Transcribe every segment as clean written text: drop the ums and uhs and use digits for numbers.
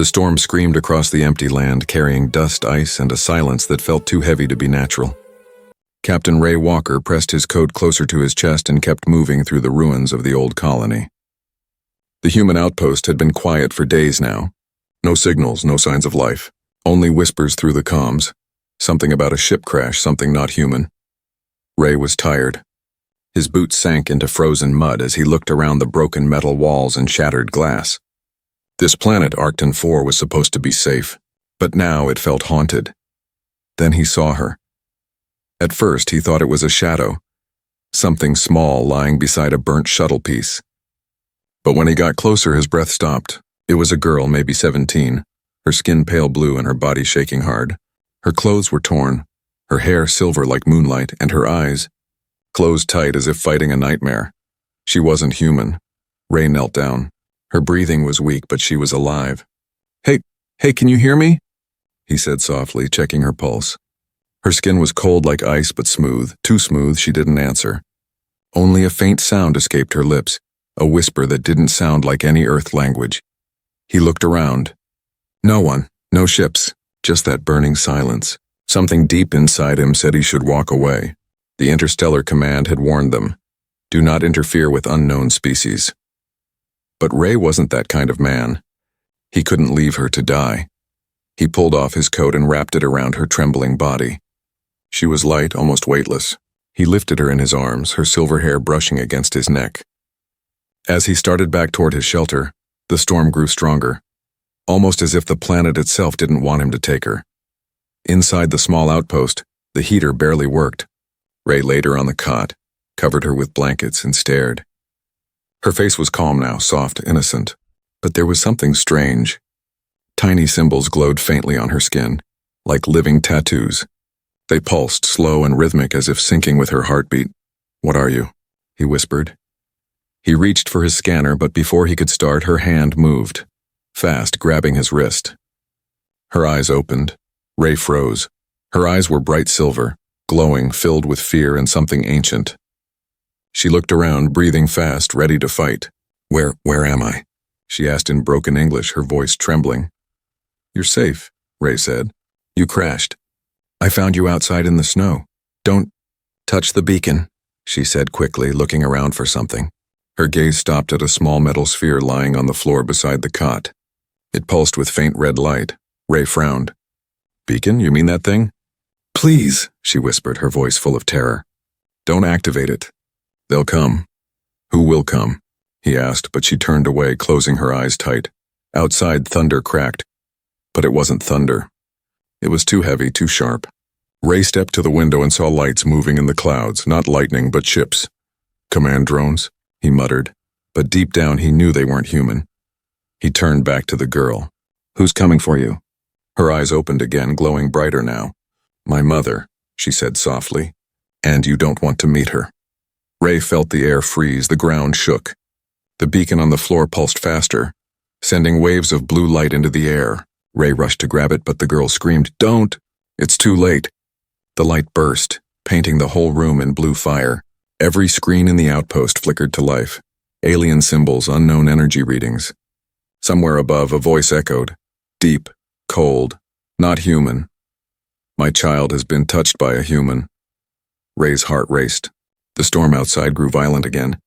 The storm screamed across the empty land, carrying dust, ice, and a silence that felt too heavy to be natural. Captain Ray Walker pressed his coat closer to his chest and kept moving through the ruins of the old colony. The human outpost had been quiet for days now. No signals, no signs of life. Only whispers through the comms. Something about a ship crash, something not human. Ray was tired. His boots sank into frozen mud as he looked around the broken metal walls and shattered glass. This planet, Arcton 4, was supposed to be safe, but now it felt haunted. Then he saw her. At first, he thought it was a shadow, something small lying beside a burnt shuttle piece. But when he got closer, his breath stopped. It was a girl, maybe 17, her skin pale blue and her body shaking hard. Her clothes were torn, her hair silver like moonlight, and her eyes closed tight as if fighting a nightmare. She wasn't human. Ray knelt down. Her breathing was weak, but she was alive. Hey, can you hear me?" he said softly, checking her pulse. Her skin was cold like ice, but smooth, too smooth she didn't answer. Only a faint sound escaped her lips, a whisper that didn't sound like any Earth language. He looked around. No one, no ships, just that burning silence. Something deep inside him said he should walk away. The Interstellar Command had warned them. Do not interfere with unknown species. But Ray wasn't that kind of man. He couldn't leave her to die. He pulled off his coat and wrapped it around her trembling body. She was light, almost weightless. He lifted her in his arms, her silver hair brushing against his neck. As he started back toward his shelter, the storm grew stronger, almost as if the planet itself didn't want him to take her. Inside the small outpost, the heater barely worked. Ray laid her on the cot, covered her with blankets, and stared. Her face was calm now, soft, innocent. But there was something strange. Tiny symbols glowed faintly on her skin, like living tattoos. They pulsed, slow and rhythmic, as if syncing with her heartbeat. "What are you?" he whispered. He reached for his scanner, but before he could start, her hand moved, fast, grabbing his wrist. Her eyes opened. Ray froze. Her eyes were bright silver, glowing, filled with fear and something ancient. She looked around, breathing fast, ready to fight. Where am I?" she asked in broken English, her voice trembling. "You're safe," Ray said. "You crashed. I found you outside in the snow. Don't touch the beacon," she said quickly, looking around for something. Her gaze stopped at a small metal sphere lying on the floor beside the cot. It pulsed with faint red light. Ray frowned. "Beacon? You mean that thing?" "Please," she whispered, her voice full of terror. "Don't activate it. They'll come." "Who will come?" he asked, but she turned away, closing her eyes tight. Outside, thunder cracked. But it wasn't thunder. It was too heavy, too sharp. Ray stepped to the window and saw lights moving in the clouds, not lightning, but ships. "Command drones," he muttered, but deep down he knew they weren't human. He turned back to the girl. "Who's coming for you?" Her eyes opened again, glowing brighter now. "My mother," she said softly, "and you don't want to meet her." Ray felt the air freeze, the ground shook. The beacon on the floor pulsed faster, sending waves of blue light into the air. Ray rushed to grab it, but the girl screamed, "Don't! It's too late." The light burst, painting the whole room in blue fire. Every screen in the outpost flickered to life. Alien symbols, unknown energy readings. Somewhere above, a voice echoed, deep, cold, not human. "My child has been touched by a human." Ray's heart raced. The storm outside grew violent again.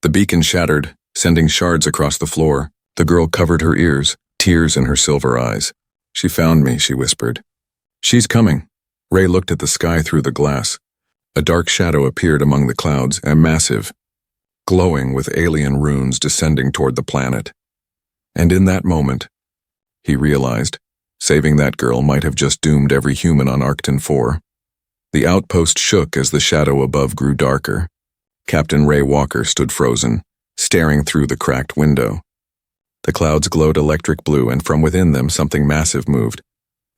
The beacon shattered, sending shards across the floor. The girl covered her ears, tears in her silver eyes. "She found me," she whispered. "She's coming." Ray looked at the sky through the glass. A dark shadow appeared among the clouds, and massive, glowing with alien runes descending toward the planet. And in that moment, he realized, saving that girl might have just doomed every human on Arcton 4. The outpost shook as the shadow above grew darker. Captain Ray Walker stood frozen, staring through the cracked window. The clouds glowed electric blue, and from within them something massive moved,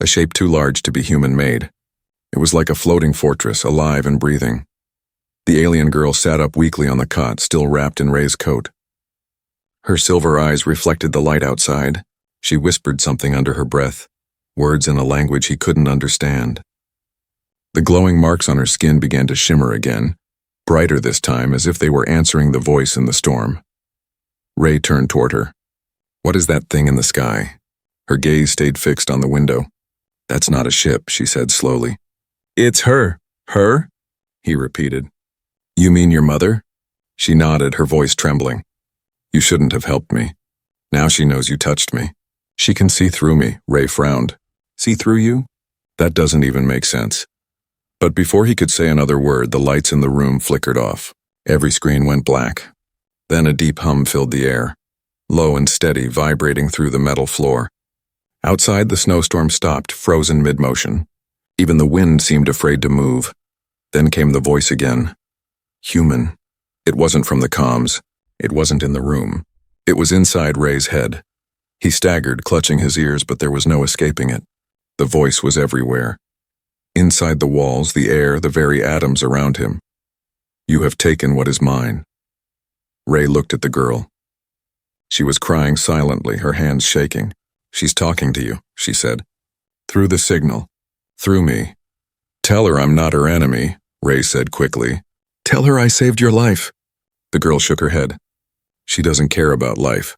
a shape too large to be human-made. It was like a floating fortress, alive and breathing. The alien girl sat up weakly on the cot, still wrapped in Ray's coat. Her silver eyes reflected the light outside. She whispered something under her breath, words in a language he couldn't understand. The glowing marks on her skin began to shimmer again, brighter this time, as if they were answering the voice in the storm. Ray turned toward her. "What is that thing in the sky?" Her gaze stayed fixed on the window. "That's not a ship," she said slowly. "It's her." "Her?" he repeated. "You mean your mother?" She nodded, her voice trembling. "You shouldn't have helped me. Now she knows you touched me. She can see through me," Ray frowned. "See through you? That doesn't even make sense." But before he could say another word, the lights in the room flickered off. Every screen went black. Then a deep hum filled the air, low and steady, vibrating through the metal floor. Outside, the snowstorm stopped, frozen mid-motion. Even the wind seemed afraid to move. Then came the voice again. Human. It wasn't from the comms. It wasn't in the room. It was inside Ray's head. He staggered, clutching his ears, but there was no escaping it. The voice was everywhere. Inside the walls, the air, the very atoms around him. "You have taken what is mine." Ray looked at the girl. She was crying silently, her hands shaking. "She's talking to you," she said. "Through the signal. Through me." "Tell her I'm not her enemy," Ray said quickly. "Tell her I saved your life." The girl shook her head. "She doesn't care about life.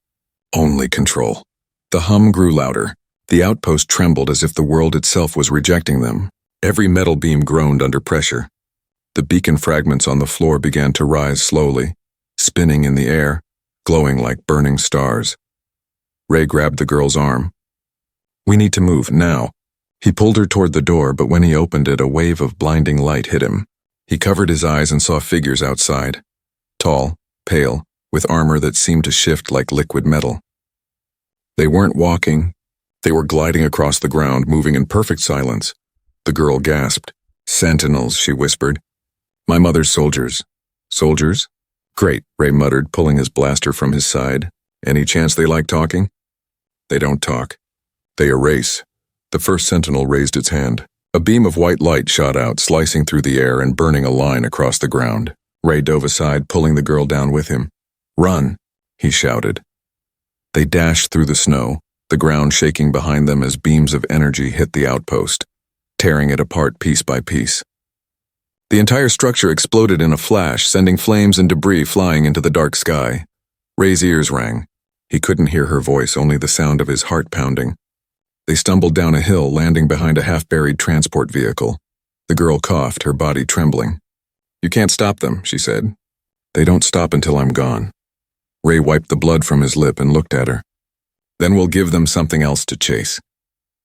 Only control." The hum grew louder. The outpost trembled as if the world itself was rejecting them. Every metal beam groaned under pressure. The beacon fragments on the floor began to rise slowly, spinning in the air, glowing like burning stars. Ray grabbed the girl's arm. "We need to move, now." He pulled her toward the door, but when he opened it, a wave of blinding light hit him. He covered his eyes and saw figures outside. Tall, pale, with armor that seemed to shift like liquid metal. They weren't walking. They were gliding across the ground, moving in perfect silence. The girl gasped. "Sentinels," she whispered. "My mother's soldiers." "Soldiers?" "Great," Ray muttered, pulling his blaster from his side. "Any chance they like talking?" "They don't talk. They erase." The first sentinel raised its hand. A beam of white light shot out, slicing through the air and burning a line across the ground. Ray dove aside, pulling the girl down with him. "Run!" he shouted. They dashed through the snow, the ground shaking behind them as beams of energy hit the outpost, tearing it apart piece by piece. The entire structure exploded in a flash, sending flames and debris flying into the dark sky. Ray's ears rang. He couldn't hear her voice, only the sound of his heart pounding. They stumbled down a hill, landing behind a half-buried transport vehicle. The girl coughed, her body trembling. "You can't stop them," she said. "They don't stop until I'm gone." Ray wiped the blood from his lip and looked at her. "Then we'll give them something else to chase."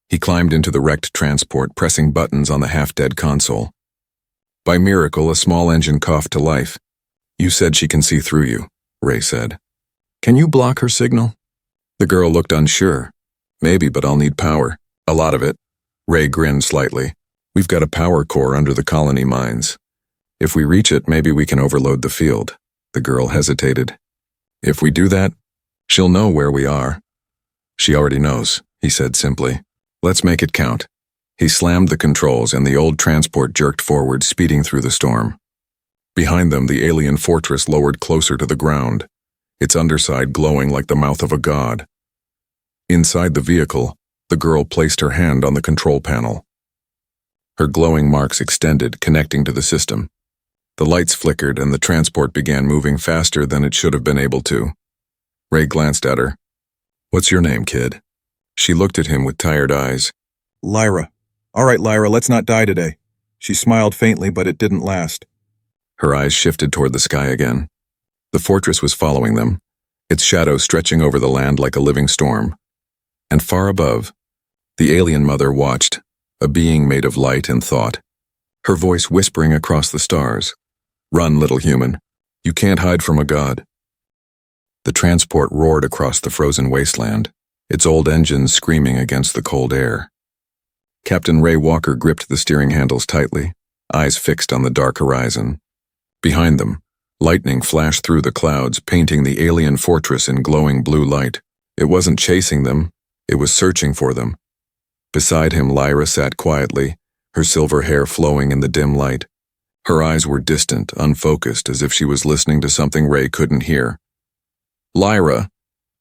He climbed into the wrecked transport, pressing buttons on the half-dead console. By miracle, a small engine coughed to life. "You said she can see through you," Ray said. "Can you block her signal?" The girl looked unsure. "Maybe, but I'll need power. A lot of it." Ray grinned slightly. "We've got a power core under the colony mines. If we reach it, maybe we can overload the field." The girl hesitated. "If we do that, she'll know where we are." "She already knows," he said simply. "Let's make it count." He slammed the controls and the old transport jerked forward, speeding through the storm. Behind them, the alien fortress lowered closer to the ground, its underside glowing like the mouth of a god. Inside the vehicle, the girl placed her hand on the control panel. Her glowing marks extended, connecting to the system. The lights flickered and the transport began moving faster than it should have been able to. Ray glanced at her. "What's your name, kid?" She looked at him with tired eyes. "Lyra. All right, Lyra, let's not die today." She smiled faintly, but it didn't last. Her eyes shifted toward the sky again. The fortress was following them, its shadow stretching over the land like a living storm. And far above, the alien mother watched, a being made of light and thought, her voice whispering across the stars. "Run, little human. You can't hide from a god." The transport roared across the frozen wasteland, its old engines screaming against the cold air. Captain Ray Walker gripped the steering handles tightly, eyes fixed on the dark horizon. Behind them, lightning flashed through the clouds, painting the alien fortress in glowing blue light. It wasn't chasing them, it was searching for them. Beside him, Lyra sat quietly, her silver hair flowing in the dim light. Her eyes were distant, unfocused, as if she was listening to something Ray couldn't hear. "Lyra,"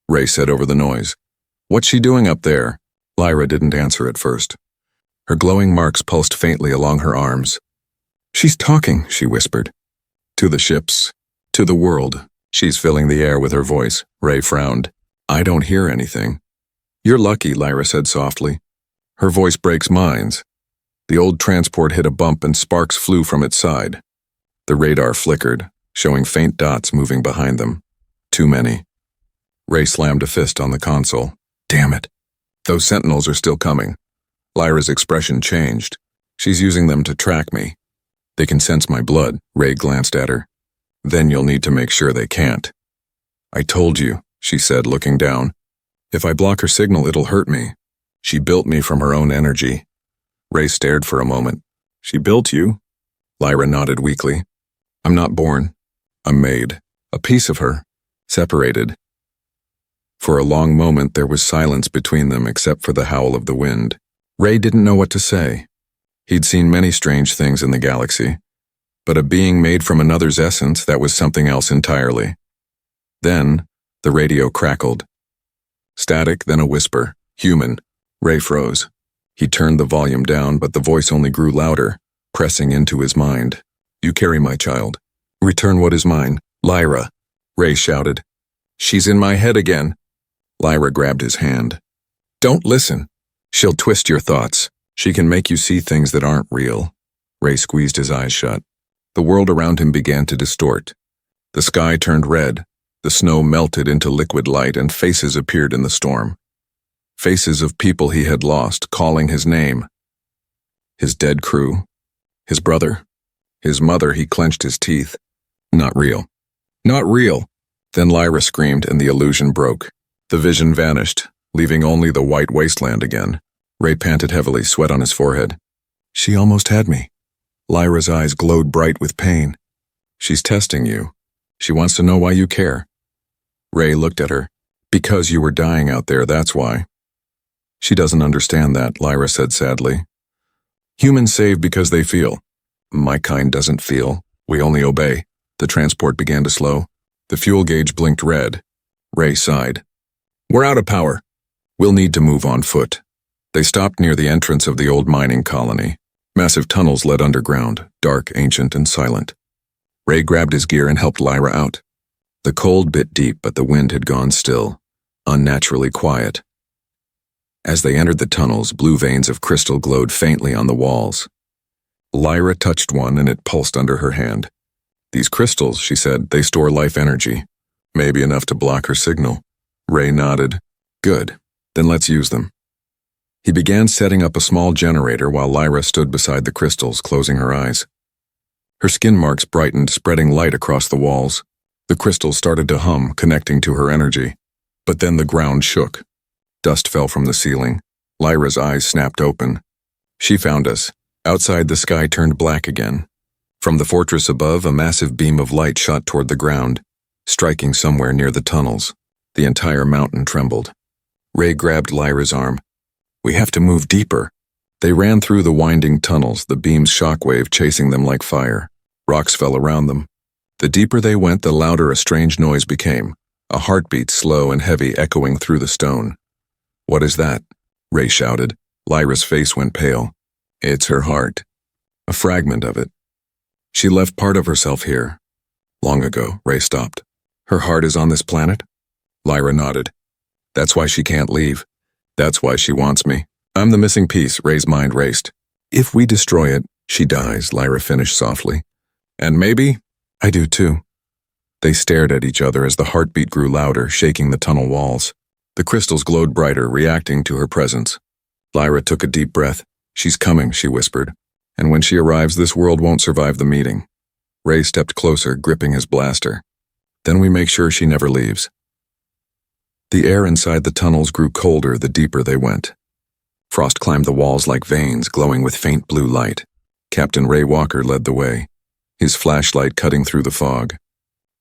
Ray said over the noise. "What's she doing up there?" Lyra didn't answer at first. Her glowing marks pulsed faintly along her arms. "She's talking," she whispered. "To the ships, to the world. She's filling the air with her voice." Ray frowned. "I don't hear anything." You're lucky, Lyra said softly. Her voice breaks minds. The old transport hit a bump and sparks flew from its side. The radar flickered, showing faint dots moving behind them. Too many. Ray slammed a fist on the console. Damn it. Those sentinels are still coming. Lyra's expression changed. She's using them to track me. They can sense my blood, Ray glanced at her. Then you'll need to make sure they can't. I told you, she said, looking down. If I block her signal, it'll hurt me. She built me from her own energy. Ray stared for a moment. She built you? Lyra nodded weakly. I'm not born. I'm made. A piece of her. Separated. For a long moment there was silence between them except for the howl of the wind. Ray didn't know what to say. He'd seen many strange things in the galaxy, but a being made from another's essence, that was something else entirely. Then, the radio crackled. Static, then a whisper. Human. Ray froze. He turned the volume down, but the voice only grew louder, pressing into his mind. You carry my child. Return what is mine. Lyra. Ray shouted. She's in my head again. Lyra grabbed his hand. Don't listen. She'll twist your thoughts. She can make you see things that aren't real. Ray squeezed his eyes shut. The world around him began to distort. The sky turned red. The snow melted into liquid light and faces appeared in the storm. Faces of people he had lost, calling his name. His dead crew. His brother. His mother. He clenched his teeth. Not real. Not real. Then Lyra screamed and the illusion broke. The vision vanished, leaving only the white wasteland again. Ray panted heavily, sweat on his forehead. She almost had me. Lyra's eyes glowed bright with pain. She's testing you. She wants to know why you care. Ray looked at her. Because you were dying out there, that's why. She doesn't understand that, Lyra said sadly. Humans save because they feel. My kind doesn't feel. We only obey. The transport began to slow. The fuel gauge blinked red. Ray sighed. We're out of power. We'll need to move on foot. They stopped near the entrance of the old mining colony. Massive tunnels led underground, dark, ancient, and silent. Ray grabbed his gear and helped Lyra out. The cold bit deep, but the wind had gone still, unnaturally quiet. As they entered the tunnels, blue veins of crystal glowed faintly on the walls. Lyra touched one and it pulsed under her hand. These crystals, she said, they store life energy. Maybe enough to block her signal. Ray nodded. Good. Then let's use them. He began setting up a small generator while Lyra stood beside the crystals, closing her eyes. Her skin marks brightened, spreading light across the walls. The crystals started to hum, connecting to her energy. But then the ground shook. Dust fell from the ceiling. Lyra's eyes snapped open. She found us. Outside, the sky turned black again. From the fortress above, a massive beam of light shot toward the ground, striking somewhere near the tunnels. The entire mountain trembled. Ray grabbed Lyra's arm. We have to move deeper. They ran through the winding tunnels, the beam's shockwave chasing them like fire. Rocks fell around them. The deeper they went, the louder a strange noise became, a heartbeat slow and heavy echoing through the stone. What is that? Ray shouted. Lyra's face went pale. It's her heart. A fragment of it. She left part of herself here. Long ago, Ray stopped. Her heart is on this planet? Lyra nodded. That's why she can't leave. That's why she wants me. I'm the missing piece, Ray's mind raced. If we destroy it, she dies, Lyra finished softly. And maybe, I do too. They stared at each other as the heartbeat grew louder, shaking the tunnel walls. The crystals glowed brighter, reacting to her presence. Lyra took a deep breath. She's coming, she whispered. And when she arrives, this world won't survive the meeting. Ray stepped closer, gripping his blaster. Then we make sure she never leaves. The air inside the tunnels grew colder the deeper they went. Frost climbed the walls like veins, glowing with faint blue light. Captain Ray Walker led the way, his flashlight cutting through the fog.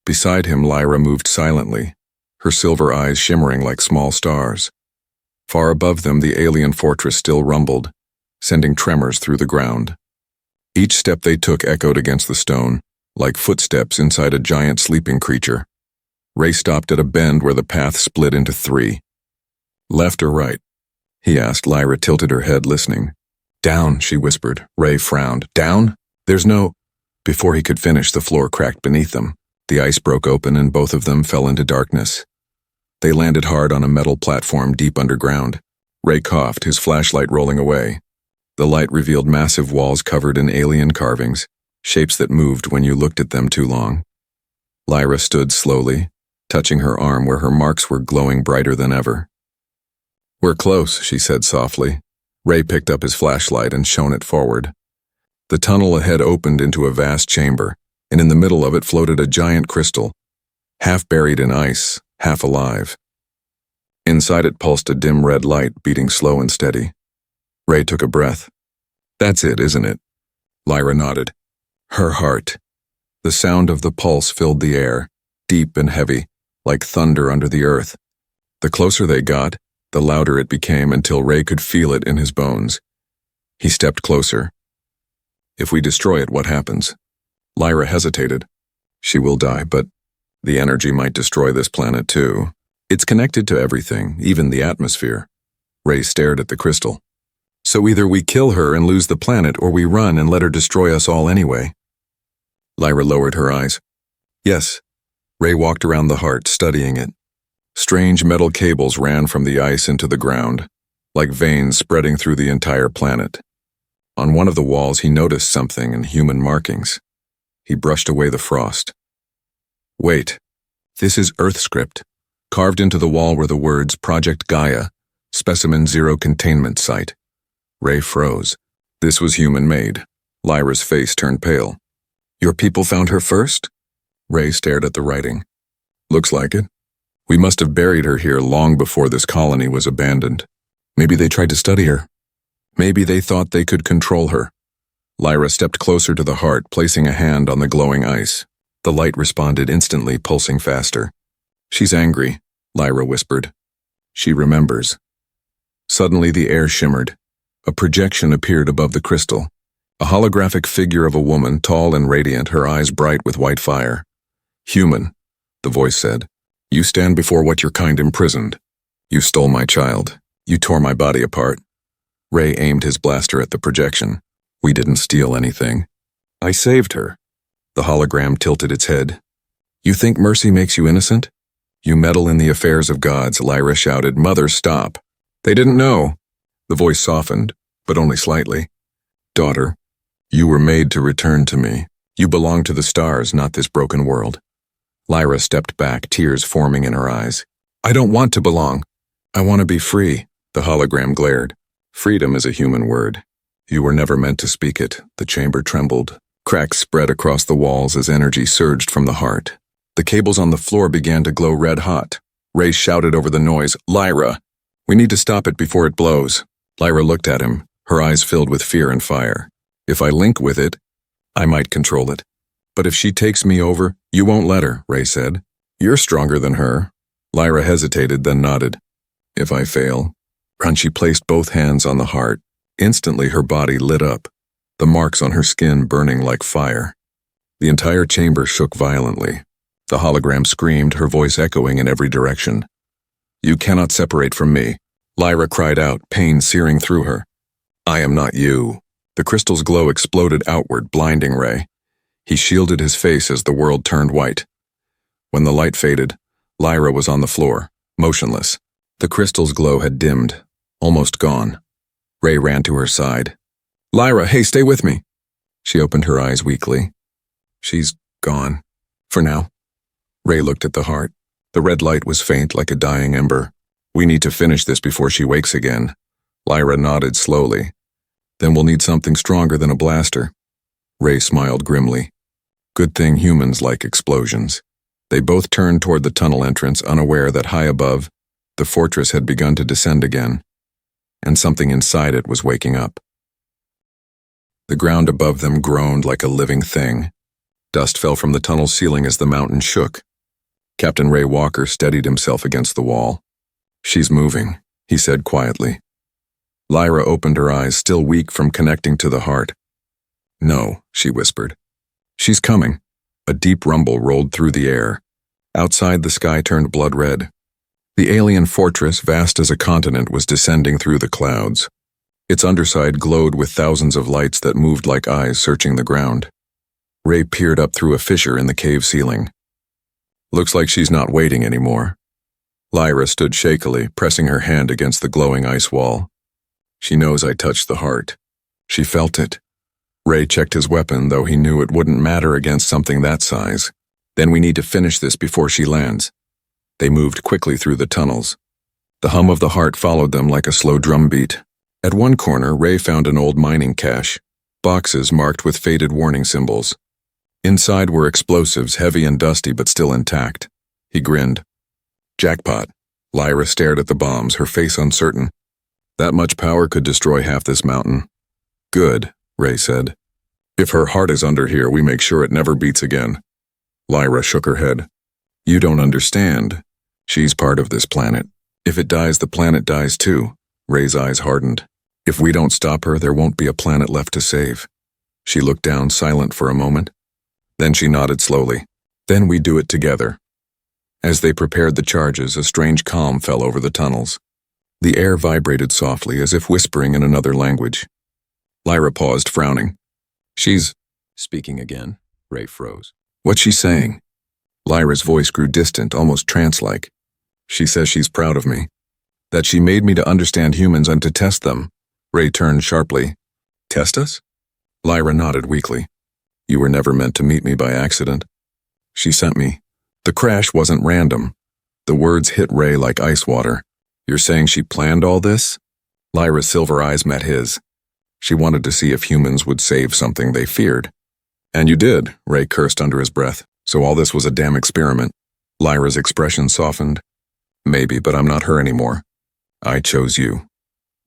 Beside him, Lyra moved silently, her silver eyes shimmering like small stars. Far above them, the alien fortress still rumbled, sending tremors through the ground. Each step they took echoed against the stone, like footsteps inside a giant sleeping creature. Ray stopped at a bend where the path split into three. Left or right? He asked. Lyra tilted her head, listening. Down, she whispered. Ray frowned. Down? There's no... Before he could finish, the floor cracked beneath them. The ice broke open and both of them fell into darkness. They landed hard on a metal platform deep underground. Ray coughed, his flashlight rolling away. The light revealed massive walls covered in alien carvings, shapes that moved when you looked at them too long. Lyra stood slowly, touching her arm where her marks were glowing brighter than ever. "We're close," she said softly. Ray picked up his flashlight and shone it forward. The tunnel ahead opened into a vast chamber, and in the middle of it floated a giant crystal, half buried in ice, half alive. Inside it pulsed a dim red light, beating slow and steady. Ray took a breath. "That's it, isn't it?" Lyra nodded. Her heart. The sound of the pulse filled the air, deep and heavy, like thunder under the earth. The closer they got, the louder it became until Ray could feel it in his bones. He stepped closer. "If we destroy it, what happens?" Lyra hesitated. "She will die, but the energy might destroy this planet too. It's connected to everything, even the atmosphere." Ray stared at the crystal. "So either we kill her and lose the planet, or we run and let her destroy us all anyway." Lyra lowered her eyes. "Yes." Ray walked around the heart, studying it. Strange metal cables ran from the ice into the ground, like veins spreading through the entire planet. On one of the walls he noticed something in human markings. He brushed away the frost. "Wait, this is Earth script." Carved into the wall were the words Project Gaia, Specimen Zero Containment Site. Ray froze. This was human-made. Lyra's face turned pale. "Your people found her first?" Ray stared at the writing. "Looks like it. We must have buried her here long before this colony was abandoned. Maybe they tried to study her. Maybe they thought they could control her." Lyra stepped closer to the heart, placing a hand on the glowing ice. The light responded instantly, pulsing faster. "She's angry," Lyra whispered. "She remembers." Suddenly the air shimmered. A projection appeared above the crystal. A holographic figure of a woman, tall and radiant, her eyes bright with white fire. "Human," the voice said. "You stand before what your kind imprisoned. You stole my child. You tore my body apart." Ray aimed his blaster at the projection. "We didn't steal anything. I saved her." The hologram tilted its head. "You think mercy makes you innocent? You meddle in the affairs of gods," Lyra shouted. "Mother, stop." "They didn't know." The voice softened, but only slightly. "Daughter, you were made to return to me. You belong to the stars, not this broken world." Lyra stepped back, tears forming in her eyes. "I don't want to belong. I want to be free," the hologram glared. "Freedom is a human word. You were never meant to speak it." The chamber trembled. Cracks spread across the walls as energy surged from the heart. The cables on the floor began to glow red hot. Ray shouted over the noise, "Lyra! We need to stop it before it blows." Lyra looked at him, her eyes filled with fear and fire. "If I link with it, I might control it. But if she takes me over, you won't let her," Ray said. "You're stronger than her." Lyra hesitated, then nodded. "If I fail?" And she placed both hands on the heart. Instantly her body lit up, the marks on her skin burning like fire. The entire chamber shook violently. The hologram screamed, her voice echoing in every direction. "You cannot separate from me," Lyra cried out, pain searing through her. "I am not you." The crystal's glow exploded outward, blinding Ray. He shielded his face as the world turned white. When the light faded, Lyra was on the floor, motionless. The crystal's glow had dimmed, almost gone. Ray ran to her side. "Lyra, hey, stay with me." She opened her eyes weakly. "She's gone. For now." Ray looked at the heart. The red light was faint like a dying ember. "We need to finish this before she wakes again." Lyra nodded slowly. "Then we'll need something stronger than a blaster." Ray smiled grimly. Good thing humans like explosions. They both turned toward the tunnel entrance, unaware that high above, the fortress had begun to descend again, and something inside it was waking up. The ground above them groaned like a living thing. Dust fell from the tunnel ceiling as the mountain shook. Captain Ray Walker steadied himself against the wall. "She's moving," he said quietly. Lyra opened her eyes, still weak from connecting to the heart. "No," she whispered. "She's coming." A deep rumble rolled through the air. Outside, the sky turned blood red. The alien fortress, vast as a continent, was descending through the clouds. Its underside glowed with thousands of lights that moved like eyes searching the ground. Ray peered up through a fissure in the cave ceiling. "Looks like she's not waiting anymore." Lyra stood shakily, pressing her hand against the glowing ice wall. She knows I touched the heart. She felt it. Ray checked his weapon, though he knew it wouldn't matter against something that size. Then we need to finish this before she lands. They moved quickly through the tunnels. The hum of the heart followed them like a slow drumbeat. At one corner, Ray found an old mining cache, boxes marked with faded warning symbols. Inside were explosives, heavy and dusty but still intact. He grinned. Jackpot. Lyra stared at the bombs, her face uncertain. That much power could destroy half this mountain. Good, Ray said. If her heart is under here, we make sure it never beats again. Lyra shook her head. You don't understand. She's part of this planet. If it dies, the planet dies too. Ray's eyes hardened. If we don't stop her, there won't be a planet left to save. She looked down, silent for a moment. Then she nodded slowly. Then we do it together. As they prepared the charges, a strange calm fell over the tunnels. The air vibrated softly, as if whispering in another language. Lyra paused, frowning. She's speaking again. Ray froze. What's she saying? Lyra's voice grew distant, almost trance-like. She says she's proud of me. That she made me to understand humans and to test them. Ray turned sharply. Test us? Lyra nodded weakly. You were never meant to meet me by accident. She sent me. The crash wasn't random. The words hit Ray like ice water. You're saying she planned all this? Lyra's silver eyes met his. She wanted to see if humans would save something they feared. And you did, Ray cursed under his breath. So all this was a damn experiment. Lyra's expression softened. Maybe, but I'm not her anymore. I chose you.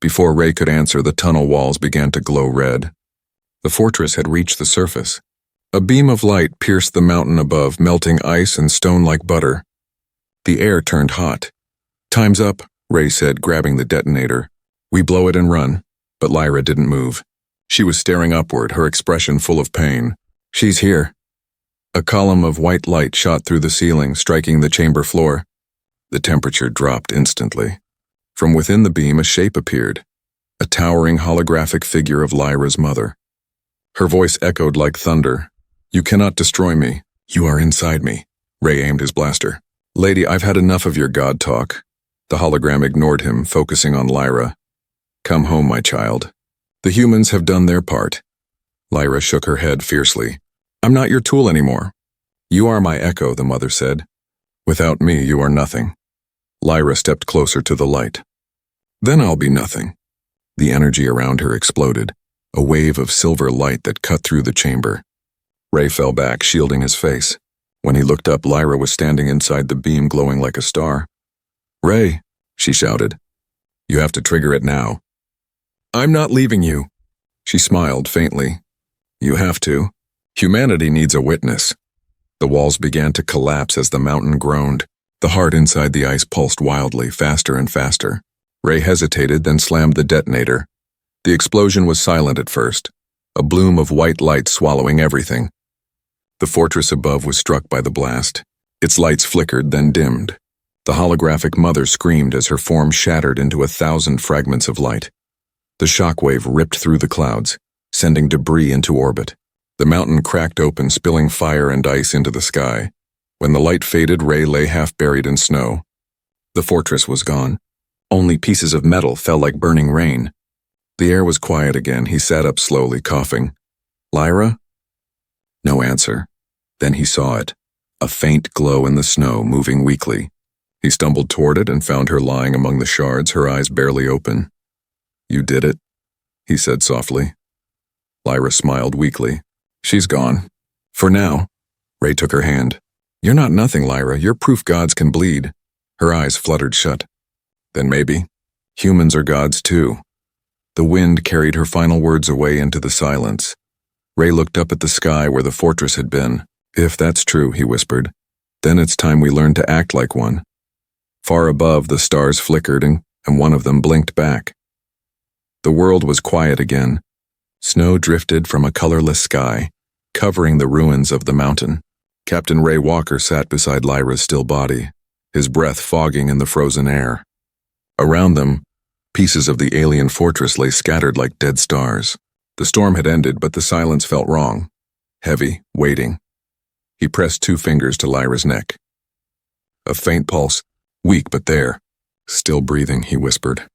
Before Ray could answer, the tunnel walls began to glow red. The fortress had reached the surface. A beam of light pierced the mountain above, melting ice and stone like butter. The air turned hot. Time's up, Ray said, grabbing the detonator. We blow it and run. But Lyra didn't move. She was staring upward, her expression full of pain. She's here. A column of white light shot through the ceiling, striking the chamber floor. The temperature dropped instantly. From within the beam, a shape appeared. A towering holographic figure of Lyra's mother. Her voice echoed like thunder. You cannot destroy me. You are inside me. Ray aimed his blaster. Lady, I've had enough of your god talk. The hologram ignored him, focusing on Lyra. Come home, my child. The humans have done their part. Lyra shook her head fiercely. I'm not your tool anymore. You are my echo, the mother said. Without me, you are nothing. Lyra stepped closer to the light. Then I'll be nothing. The energy around her exploded, a wave of silver light that cut through the chamber. Ray fell back, shielding his face. When he looked up, Lyra was standing inside the beam, glowing like a star. Ray, she shouted. You have to trigger it now. I'm not leaving you. She smiled faintly. You have to. Humanity needs a witness. The walls began to collapse as the mountain groaned. The heart inside the ice pulsed wildly, faster and faster. Ray hesitated, then slammed the detonator. The explosion was silent at first, a bloom of white light swallowing everything. The fortress above was struck by the blast. Its lights flickered, then dimmed. The holographic mother screamed as her form shattered into 1,000 fragments of light. The shockwave ripped through the clouds, sending debris into orbit. The mountain cracked open, spilling fire and ice into the sky. When the light faded, Ray lay half buried in snow. The fortress was gone. Only pieces of metal fell like burning rain. The air was quiet again. He sat up slowly, coughing. Lyra? No answer. Then he saw it, a faint glow in the snow, moving weakly. He stumbled toward it and found her lying among the shards, her eyes barely open. You did it, he said softly. Lyra smiled weakly. She's gone. For now. Ray took her hand. You're not nothing, Lyra. You're proof gods can bleed. Her eyes fluttered shut. Then maybe. Humans are gods too. The wind carried her final words away into the silence. Ray looked up at the sky where the fortress had been. If that's true, he whispered, then it's time we learn to act like one. Far above, the stars flickered and one of them blinked back. The world was quiet again. Snow drifted from a colorless sky, covering the ruins of the mountain. Captain Ray Walker sat beside Lyra's still body, his breath fogging in the frozen air. Around them, pieces of the alien fortress lay scattered like dead stars. The storm had ended, but the silence felt wrong, heavy, waiting. He pressed 2 fingers to Lyra's neck. A faint pulse. Weak but there. Still breathing, he whispered.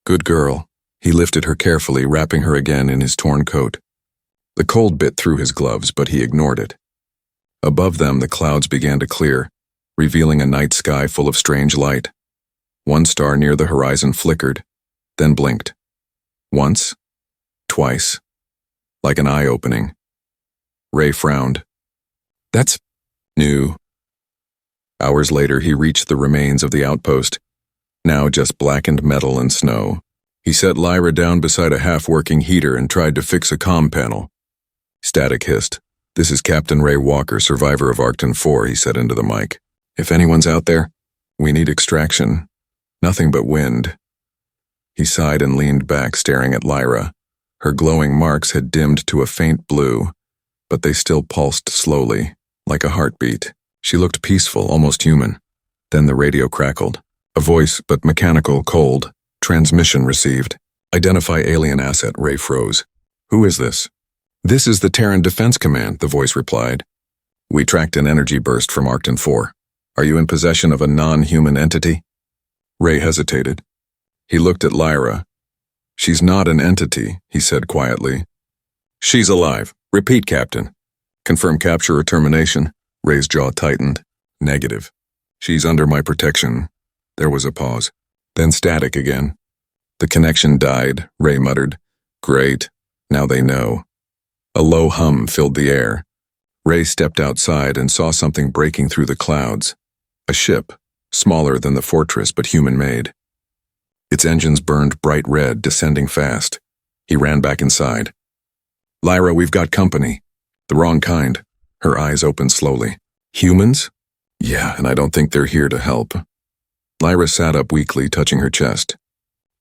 Good girl. He lifted her carefully, wrapping her again in his torn coat. The cold bit through his gloves, but he ignored it. Above them, the clouds began to clear, revealing a night sky full of strange light. One star near the horizon flickered, then blinked. Once, twice, like an eye opening. Ray frowned. That's new. Hours later, he reached the remains of the outpost, now just blackened metal and snow. He set Lyra down beside a half-working heater and tried to fix a comm panel. Static hissed. This is Captain Ray Walker, survivor of Arcton 4, he said into the mic. If anyone's out there, we need extraction. Nothing but wind. He sighed and leaned back, staring at Lyra. Her glowing marks had dimmed to a faint blue, but they still pulsed slowly, like a heartbeat. She looked peaceful, almost human. Then the radio crackled. A voice, but mechanical, cold. Transmission received. Identify alien asset. Ray froze. Who is this? This is the Terran Defense Command, the voice replied. We tracked an energy burst from Arcton 4. Are you in possession of a non-human entity? Ray hesitated. He looked at Lyra. She's not an entity, he said quietly. She's alive. Repeat, Captain. Confirm capture or termination. Ray's jaw tightened. Negative. She's under my protection. There was a pause. Then static again. The connection died, Ray muttered. Great. Now they know. A low hum filled the air. Ray stepped outside and saw something breaking through the clouds. A ship, smaller than the fortress but human-made. Its engines burned bright red, descending fast. He ran back inside. Lyra, we've got company. The wrong kind. Her eyes opened slowly. Humans? Yeah, and I don't think they're here to help. Lyra sat up weakly, touching her chest.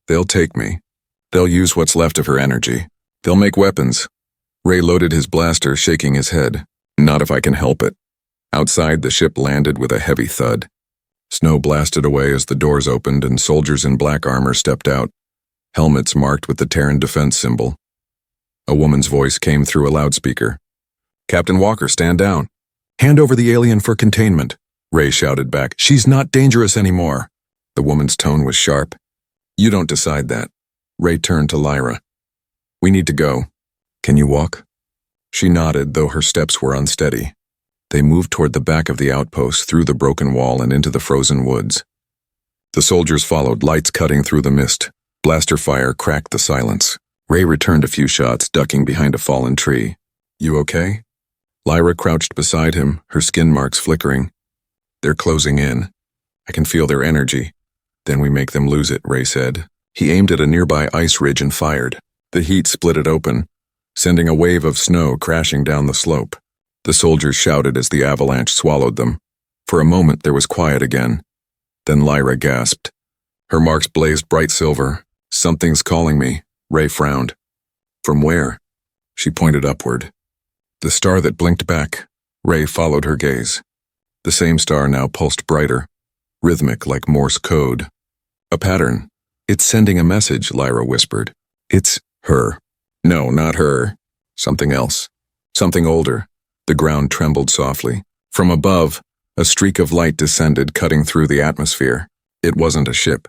They'll take me. They'll use what's left of her energy. They'll make weapons. Ray loaded his blaster, shaking his head. Not if I can help it. Outside, the ship landed with a heavy thud. Snow blasted away as the doors opened and soldiers in black armor stepped out, helmets marked with the Terran defense symbol. A woman's voice came through a loudspeaker. Captain Walker, stand down. Hand over the alien for containment, Ray shouted back. She's not dangerous anymore. The woman's tone was sharp. You don't decide that. Ray turned to Lyra. We need to go. Can you walk? She nodded, though her steps were unsteady. They moved toward the back of the outpost, through the broken wall and into the frozen woods. The soldiers followed, lights cutting through the mist. Blaster fire cracked the silence. Ray returned a few shots, ducking behind a fallen tree. You okay? Lyra crouched beside him, her skin marks flickering. They're closing in. I can feel their energy. Then we make them lose it, Ray said. He aimed at a nearby ice ridge and fired. The heat split it open, sending a wave of snow crashing down the slope. The soldiers shouted as the avalanche swallowed them. For a moment there was quiet again. Then Lyra gasped. Her marks blazed bright silver. Something's calling me. Ray frowned. From where? She pointed upward. The star that blinked back. Ray followed her gaze. The same star now pulsed brighter, rhythmic like Morse code. A pattern. It's sending a message, Lyra whispered. It's her. No, not her. Something else. Something older. The ground trembled softly. From above, a streak of light descended, cutting through the atmosphere. It wasn't a ship.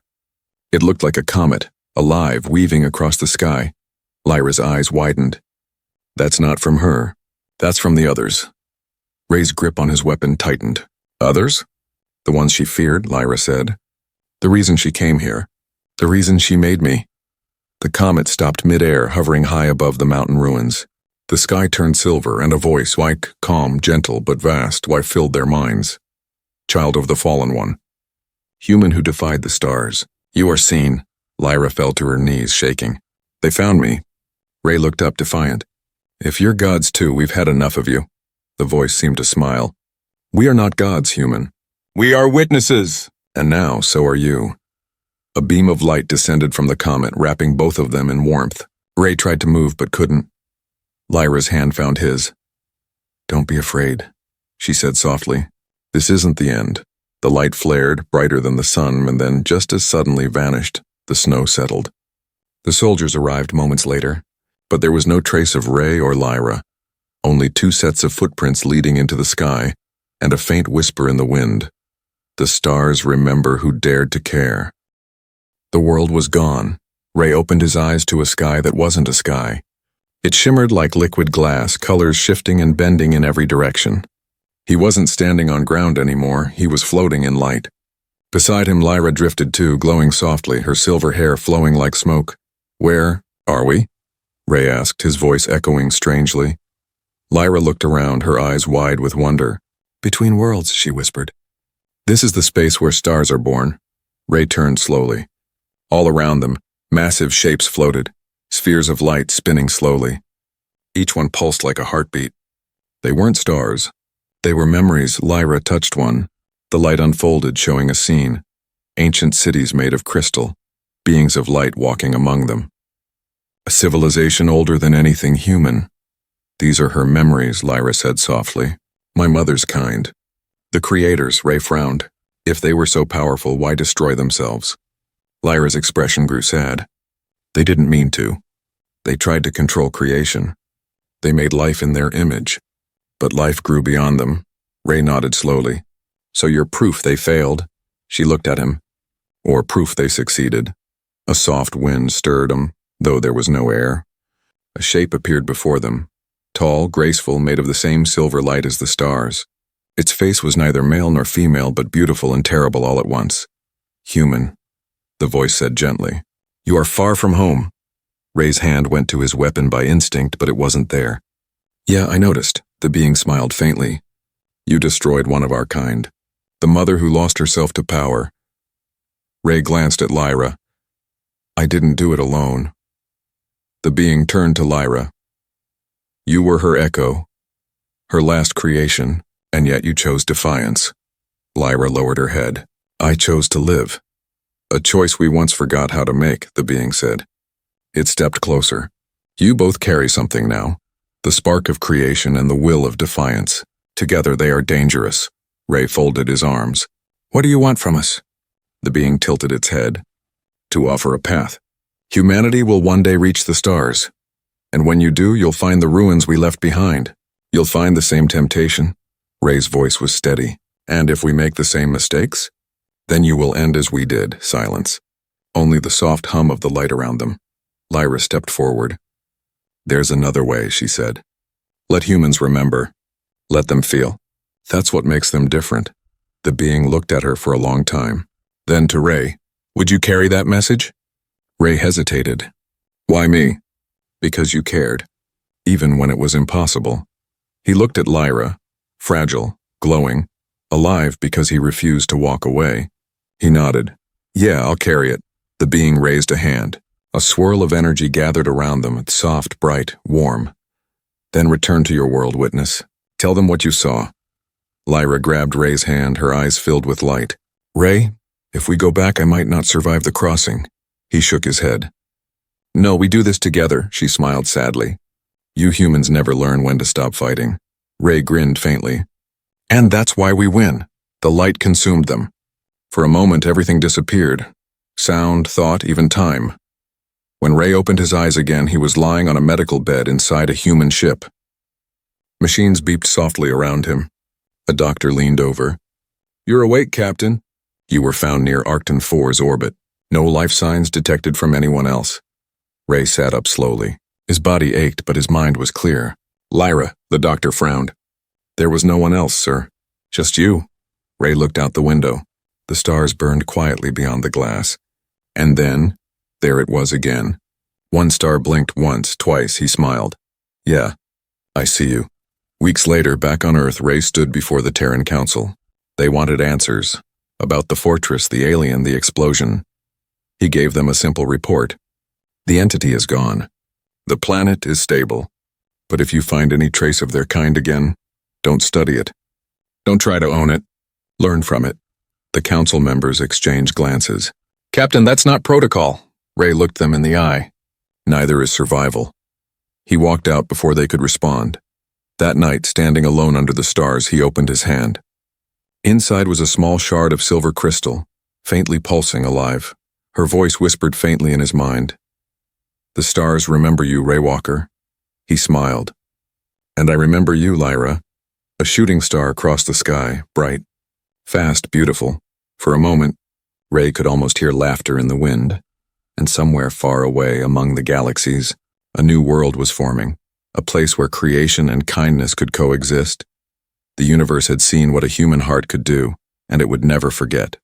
It looked like a comet, alive, weaving across the sky. Lyra's eyes widened. That's not from her. That's from the others. Ray's grip on his weapon tightened. Others? The ones she feared, Lyra said. The reason she came here. The reason she made me. The comet stopped mid-air, hovering high above the mountain ruins. The sky turned silver, and a voice, like, calm, gentle, but vast, filled their minds. Child of the Fallen One. Human who defied the stars. You are seen. Lyra fell to her knees, shaking. They found me. Ray looked up, defiant. If you're gods too, we've had enough of you. The voice seemed to smile. We are not gods, human. We are witnesses. And now, so are you. A beam of light descended from the comet, wrapping both of them in warmth. Ray tried to move, but couldn't. Lyra's hand found his. Don't be afraid, she said softly. This isn't the end. The light flared, brighter than the sun, and then, just as suddenly, vanished. The snow settled. The soldiers arrived moments later, but there was no trace of Ray or Lyra. Only two sets of footprints leading into the sky, and a faint whisper in the wind. The stars remember who dared to care. The world was gone. Ray opened his eyes to a sky that wasn't a sky. It shimmered like liquid glass, colors shifting and bending in every direction. He wasn't standing on ground anymore, he was floating in light. Beside him, Lyra drifted too, glowing softly, her silver hair flowing like smoke. "Where are we?" Ray asked, his voice echoing strangely. Lyra looked around, her eyes wide with wonder. "Between worlds," she whispered. "This is the space where stars are born." Ray turned slowly. All around them, massive shapes floated, spheres of light spinning slowly. Each one pulsed like a heartbeat. They weren't stars. They were memories. Lyra touched one. The light unfolded, showing a scene. Ancient cities made of crystal, beings of light walking among them. A civilization older than anything human. "These are her memories," Lyra said softly. "My mother's kind." "The creators," Ray frowned. "If they were so powerful, why destroy themselves?" Lyra's expression grew sad. "They didn't mean to. They tried to control creation. They made life in their image. But life grew beyond them." Ray nodded slowly. "So you're proof they failed?" She looked at him. "Or proof they succeeded." A soft wind stirred them, though there was no air. A shape appeared before them, tall, graceful, made of the same silver light as the stars. Its face was neither male nor female, but beautiful and terrible all at once. "Human," the voice said gently. "You are far from home." Ray's hand went to his weapon by instinct, but it wasn't there. "Yeah, I noticed." The being smiled faintly. "You destroyed one of our kind. The mother who lost herself to power." Ray glanced at Lyra. "I didn't do it alone." The being turned to Lyra. "You were her echo, her last creation, and yet you chose defiance." Lyra lowered her head. "I chose to live. A choice we once forgot how to make," the being said. It stepped closer. "You both carry something now. The spark of creation and the will of defiance. Together they are dangerous." Ray folded his arms. "What do you want from us?" The being tilted its head. "To offer a path. Humanity will one day reach the stars. And when you do, you'll find the ruins we left behind. You'll find the same temptation." Ray's voice was steady. "And if we make the same mistakes? Then you will end as we did." Silence. Only the soft hum of the light around them. Lyra stepped forward. "There's another way," she said. "Let humans remember. Let them feel. That's what makes them different." The being looked at her for a long time. Then to Ray, "Would you carry that message?" Ray hesitated. "Why me?" "Because you cared, even when it was impossible." He looked at Lyra, fragile, glowing, alive because he refused to walk away. He nodded. "Yeah, I'll carry it." The being raised a hand. A swirl of energy gathered around them, soft, bright, warm. "Then return to your world, witness. Tell them what you saw." Lyra grabbed Ray's hand, her eyes filled with light. "Ray, if we go back, I might not survive the crossing." He shook his head. "No, we do this together," she smiled sadly. "You humans never learn when to stop fighting." Ray grinned faintly. "And that's why we win." The light consumed them. For a moment, everything disappeared. Sound, thought, even time. When Ray opened his eyes again, he was lying on a medical bed inside a human ship. Machines beeped softly around him. A doctor leaned over. "You're awake, Captain." "You were found near Arcton 4's orbit. No life signs detected from anyone else." Ray sat up slowly. His body ached, but his mind was clear. "Lyra," the doctor frowned. "There was no one else, sir. Just you." Ray looked out the window. The stars burned quietly beyond the glass. And then, there it was again. One star blinked once, twice. He smiled. "Yeah, I see you." Weeks later, back on Earth, Ray stood before the Terran Council. They wanted answers. About the fortress, the alien, the explosion. He gave them a simple report. "The entity is gone. The planet is stable. But if you find any trace of their kind again, don't study it. Don't try to own it. Learn from it." The council members exchanged glances. "Captain, that's not protocol." Ray looked them in the eye. "Neither is survival." He walked out before they could respond. That night, standing alone under the stars, he opened his hand. Inside was a small shard of silver crystal, faintly pulsing, alive. Her voice whispered faintly in his mind. "The stars remember you, Ray Walker." He smiled. "And I remember you, Lyra." A shooting star crossed the sky, bright, fast, beautiful. For a moment, Ray could almost hear laughter in the wind, and somewhere far away among the galaxies, a new world was forming, a place where creation and kindness could coexist. The universe had seen what a human heart could do, and it would never forget.